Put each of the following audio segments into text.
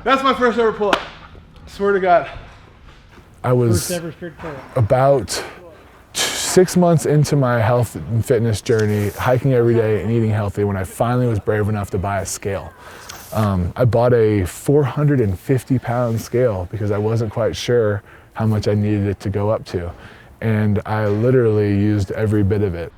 That's my first ever pull-up. Swear to God. I was about 6 months into my health and fitness journey, hiking every day and eating healthy, when I finally was brave enough to buy a scale. I bought a 450-pound scale because I wasn't quite sure how much I needed it to go up to. And I literally used every bit of it.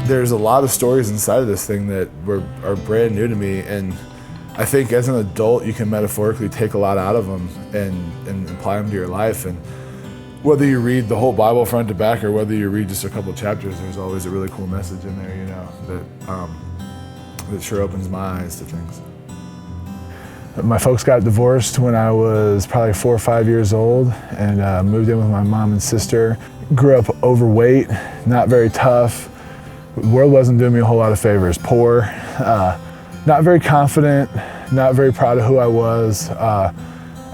There's a lot of stories inside of this thing that are brand new to me, and I think as an adult you can metaphorically take a lot out of them and apply them to your life. And whether you read the whole Bible front to back or whether you read just a couple chapters, there's always a really cool message in there, you know, that sure opens my eyes to things. My folks got divorced when I was probably 4 or 5 years old, and moved in with my mom and sister. Grew up overweight, not very tough. The world wasn't doing me a whole lot of favors. Poor, not very confident, not very proud of who I was.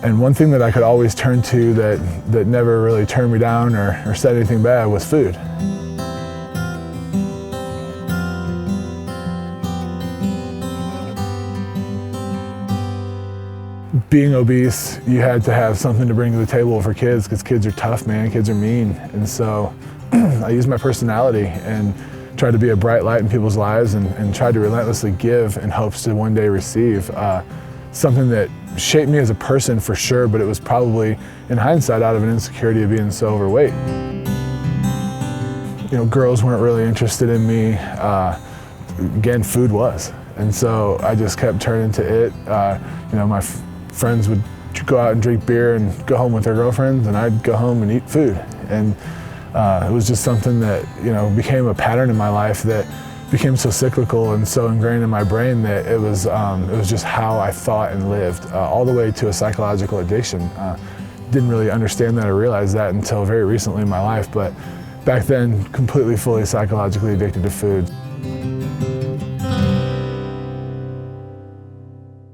And one thing that I could always turn to that never really turned me down or said anything bad was food. Being obese, you had to have something to bring to the table for kids, because kids are tough, man. Kids are mean. And so I used my personality and tried to be a bright light in people's lives, and tried to relentlessly give in hopes to one day receive. Something that shaped me as a person for sure, but it was probably, in hindsight, out of an insecurity of being so overweight. You know, girls weren't really interested in me. Again, food was. And so I just kept turning to it. You know, my friends would go out and drink beer and go home with their girlfriends, and I'd go home and eat food. And it was just something that, you know, became a pattern in my life that became so cyclical and so ingrained in my brain that it was just how I thought and lived, all the way to a psychological addiction. Didn't really understand that or realize that until very recently in my life, but back then, completely, fully psychologically addicted to food.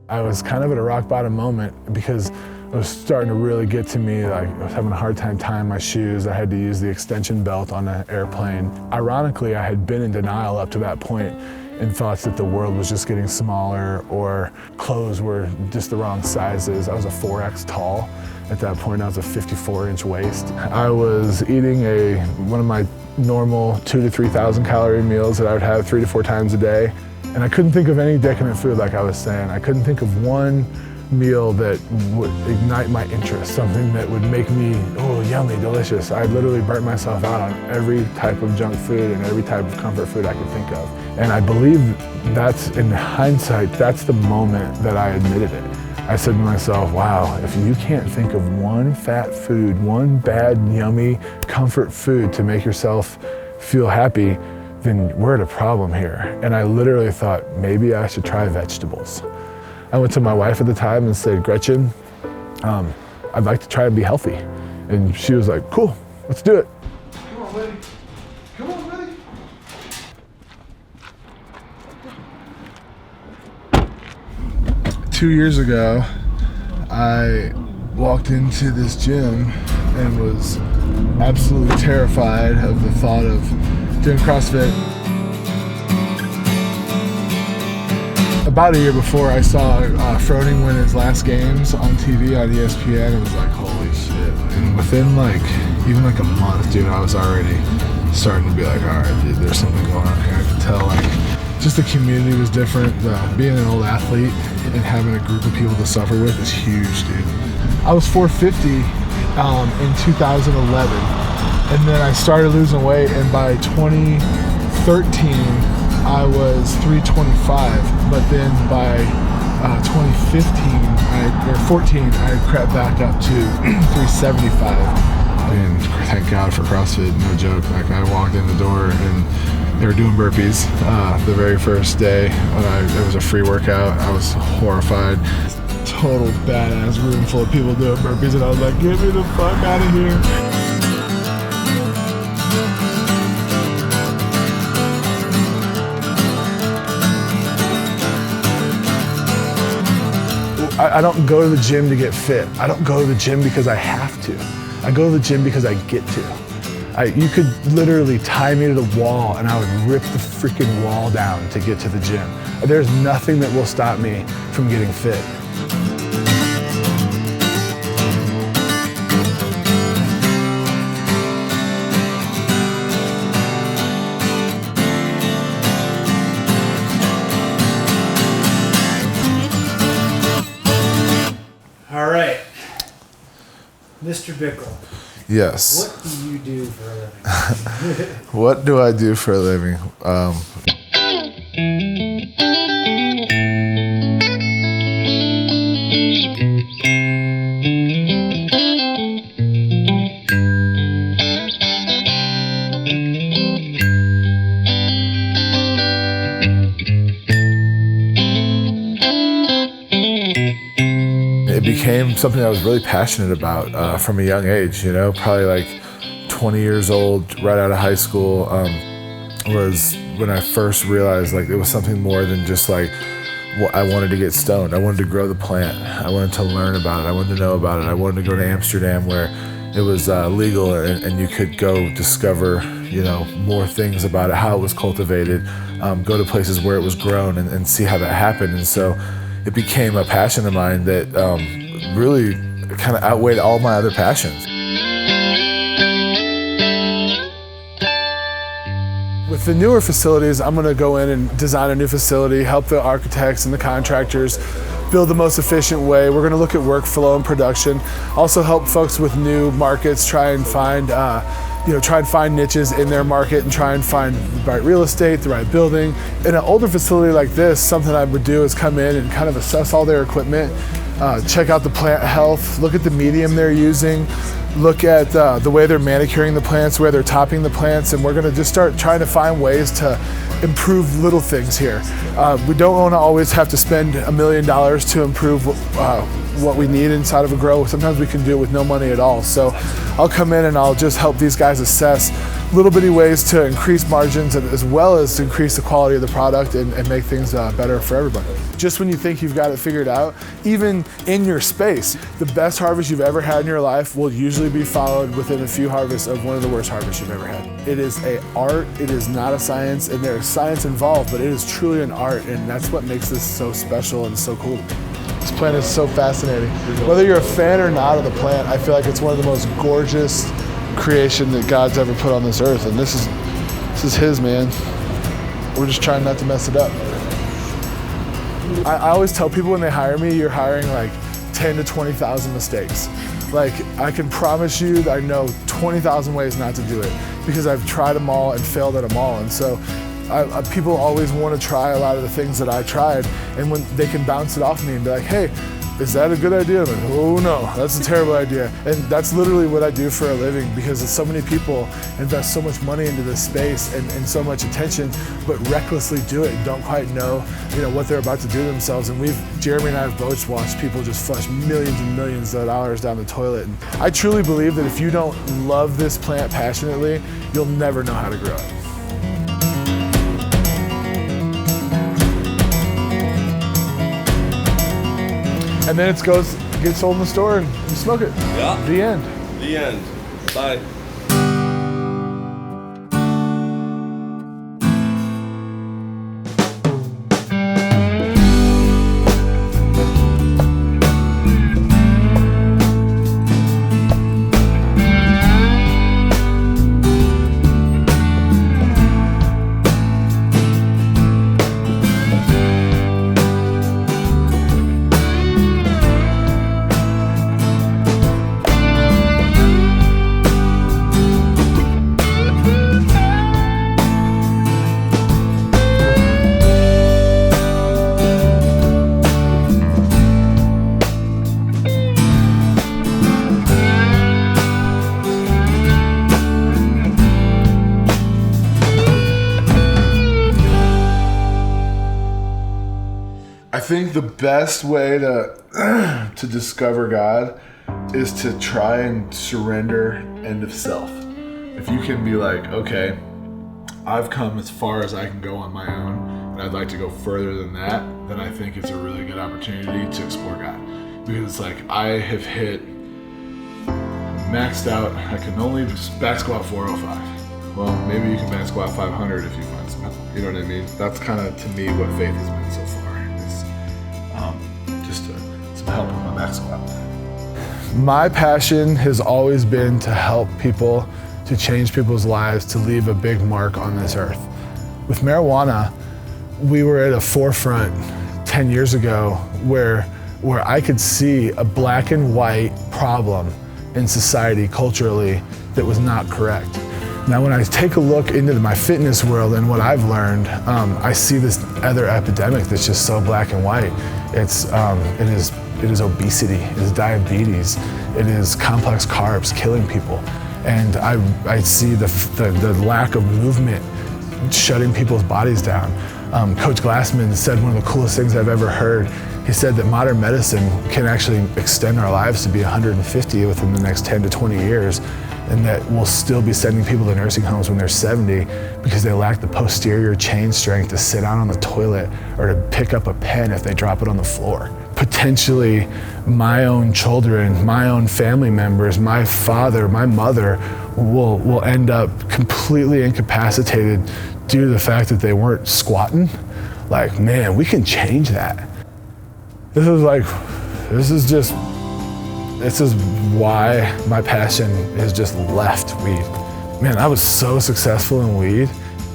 I was kind of at a rock bottom moment because it was starting to really get to me. Like, I was having a hard time tying my shoes. I had to use the extension belt on an airplane. Ironically, I had been in denial up to that point in thoughts that the world was just getting smaller or clothes were just the wrong sizes. I was a 4X tall. At that point, I was a 54-inch waist. I was eating one of my normal 2,000 to 3,000 calorie meals that I would have 3 to 4 times a day. And I couldn't think of any decadent food, like I was saying. I couldn't think of one meal that would ignite my interest, something that would make me, oh, yummy, delicious. I literally burnt myself out on every type of junk food and every type of comfort food I could think of. And I believe that's, in hindsight, that's the moment that I admitted it. I said to myself, wow, if you can't think of one fat food, one bad, yummy comfort food to make yourself feel happy, then we're at a problem here. And I literally thought, maybe I should try vegetables. I went to my wife at the time and said, Gretchen, I'd like to try and be healthy. And she was like, cool, let's do it. Come on, buddy. Come on, buddy. 2 years ago, I walked into this gym and was absolutely terrified of the thought of doing CrossFit. About a year before, I saw Froning win his last games on TV on ESPN, and was like, holy shit. And within even a month, dude, I was already starting to be like, all right, dude, there's something going on here. I could tell, just the community was different. Being an old athlete and having a group of people to suffer with is huge, dude. I was 450 in 2011, and then I started losing weight, and by 2013, I was 325, but then by 2015 or 14, I crept back up to 375. And thank God for CrossFit, no joke. Like, I walked in the door and they were doing burpees the very first day when it was a free workout. I was horrified. Total badass room full of people doing burpees, and I was like, get me the fuck out of here. I don't go to the gym to get fit. I don't go to the gym because I have to. I go to the gym because I get to. You could literally tie me to the wall and I would rip the freaking wall down to get to the gym. There's nothing that will stop me from getting fit. All right, Mr. Bickel. Yes. What do you do for a living? What do I do for a living? It became something I was really passionate about from a young age, you know, probably like 20 years old, right out of high school, was when I first realized like it was something more than just like, I wanted to get stoned. I wanted to grow the plant. I wanted to learn about it. I wanted to know about it. I wanted to go to Amsterdam where it was legal and you could go discover, you know, more things about it, how it was cultivated, go to places where it was grown and see how that happened. And so it became a passion of mine that really kind of outweighed all my other passions. With the newer facilities, I'm going to go in and design a new facility, help the architects and the contractors build the most efficient way. We're going to look at workflow and production. Also help folks with new markets try and find niches in their market and try and find the right real estate, the right building. In an older facility like this, something I would do is come in and kind of assess all their equipment, check out the plant health, look at the medium they're using, look at the way they're manicuring the plants, where they're topping the plants, and we're gonna just start trying to find ways to improve little things here. We don't wanna always have to spend $1 million to improve what we need inside of a grow. Sometimes we can do it with no money at all. So I'll come in and I'll just help these guys assess little bitty ways to increase margins as well as to increase the quality of the product and make things better for everybody. Just when you think you've got it figured out, even in your space, the best harvest you've ever had in your life will usually be followed within a few harvests of one of the worst harvests you've ever had. It is an art, it is not a science, and there's science involved, but it is truly an art, and that's what makes this so special and so cool. This plant is so fascinating. Whether you're a fan or not of the plant, I feel like it's one of the most gorgeous creation that God's ever put on this earth, and this is his, man. We're just trying not to mess it up. I always tell people when they hire me, you're hiring like 10 to 20,000 mistakes. Like, I can promise you that I know 20,000 ways not to do it because I've tried them all and failed at them all. And so people always want to try a lot of the things that I tried, and when they can bounce it off me and be like, hey, is that a good idea? I'm like, oh no, that's a terrible idea. And that's literally what I do for a living, because so many people invest so much money into this space and so much attention, but recklessly do it and don't quite know, what they're about to do to themselves. And Jeremy and I have both watched people just flush millions and millions of dollars down the toilet. And I truly believe that if you don't love this plant passionately, you'll never know how to grow it. And then it gets sold in the store and you smoke it. Yeah. The end. The end. Bye. I think the best way to to discover God is to try and surrender end of self. If you can be like, okay, I've come as far as I can go on my own, and I'd like to go further than that, then I think it's a really good opportunity to explore God. Because it's like, I have hit maxed out, I can only back squat 405. Well, maybe you can back squat 500 if you find some help. You know what I mean? That's kind of, to me, what faith has been so far. Is just some help with my back squat. My passion has always been to help people, to change people's lives, to leave a big mark on this earth. With marijuana, we were at a forefront 10 years ago where I could see a black and white problem in society culturally that was not correct. Now when I take a look into my fitness world and what I've learned, I see this other epidemic that's just so black and white. It is obesity, it is diabetes, it is complex carbs killing people. And I see the lack of movement shutting people's bodies down. Coach Glassman said one of the coolest things I've ever heard. He said that modern medicine can actually extend our lives to be 150 within the next 10 to 20 years, and that we'll still be sending people to nursing homes when they're 70 because they lack the posterior chain strength to sit down on the toilet or to pick up a pen if they drop it on the floor. Potentially, my own children, my own family members, my father, my mother will end up completely incapacitated due to the fact that they weren't squatting. Like, man, we can change that. This is why my passion has just left weed. Man, I was so successful in weed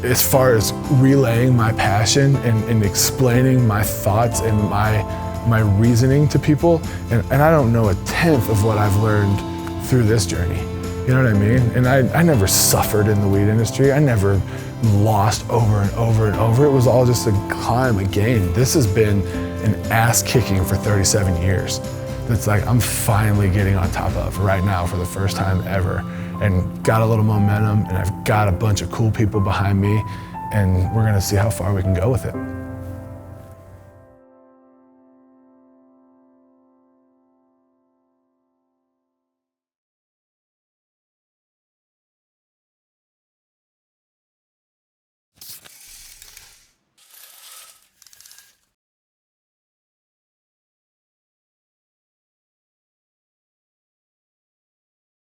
as far as relaying my passion and explaining my thoughts and my reasoning to people. And I don't know a tenth of what I've learned through this journey. You know what I mean? And I never suffered in the weed industry. I never lost over and over and over. It was all just a climb, a gain. This has been an ass kicking for 37 years. That's like I'm finally getting on top of right now for the first time ever, and got a little momentum, and I've got a bunch of cool people behind me, and we're gonna see how far we can go with it.